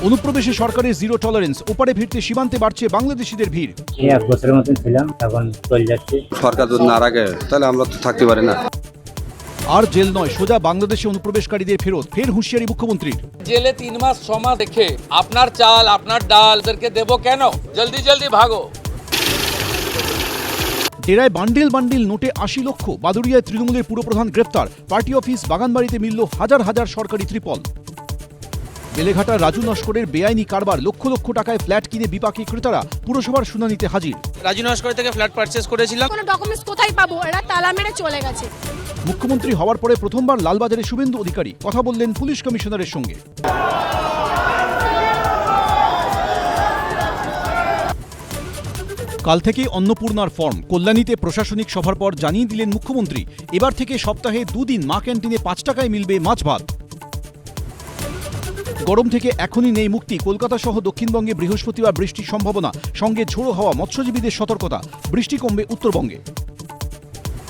অনুপ্রবেশে সরকারের zero tolerance, ওপারে ফিরতে সীমান্তে বাড়ছে বাংলাদেশিদের ভিড়। এক বছরের মতন ছিলাম, এখন চলে যাচ্ছি। সরকার যদি না রাখে তাহলে আমরা তো থাকতে পারি না। আর জেল নয়, সোজা বাংলাদেশে অনুপ্রবেশকারীদের ফেরত, ফের হুঁশিয়ারি মুখ্যমন্ত্রীর। জেলে 3 মাস 6 মাস রেখে আপনার চাল আপনার ডাল ওদেরকে দেবো কেন? জলদি জলদি ভাগো। ডেরায় বান্ডিল বান্ডিল নোটে ৮০ লক্ষ, বাদুড়িয়ায় তৃণমূলের পুরপ্রধান গ্রেপ্তার, পার্টি অফিস বাগানবাড়িতে মিলল হাজার হাজার সরকারি ত্রিপল। বেলেঘাটার রাজু নস্করের বেআইনি কারবার, লক্ষ লক্ষ টাকায় ফ্ল্যাট কিনে বিপাকী ক্রেতারা পুরসভার শুনানিতে হাজির। রাজু নস্কর থেকে ফ্ল্যাট পারচেজ করেছিলাম। কোনো ডকুমেন্টস কোথায় পাবো? এরা তালা মেরে চলে গেছে। মুখ্যমন্ত্রী হওয়ার পরে প্রথমবার লালবাজারে শুভেন্দু অধিকারী কথা বললেন পুলিশ কমিশনারের সঙ্গে। কাল থেকেই অন্নপূর্ণার ফর্ম, কল্যাণীতে প্রশাসনিক সভার পর জানিয়ে দিলেন মুখ্যমন্ত্রী, এবার থেকে সপ্তাহে 2 দিন মা ক্যান্টিনে 5 টাকায় মিলবে মাছ ভাত। গরম থেকে এখনই নেই মুক্তি, কলকাতা সহ দক্ষিণবঙ্গে বৃহস্পতিবার বৃষ্টির সম্ভাবনা, সঙ্গে ঝোড়ো হাওয়া, মৎস্যজীবীদের সতর্কতা, বৃষ্টি কমবে উত্তরবঙ্গে।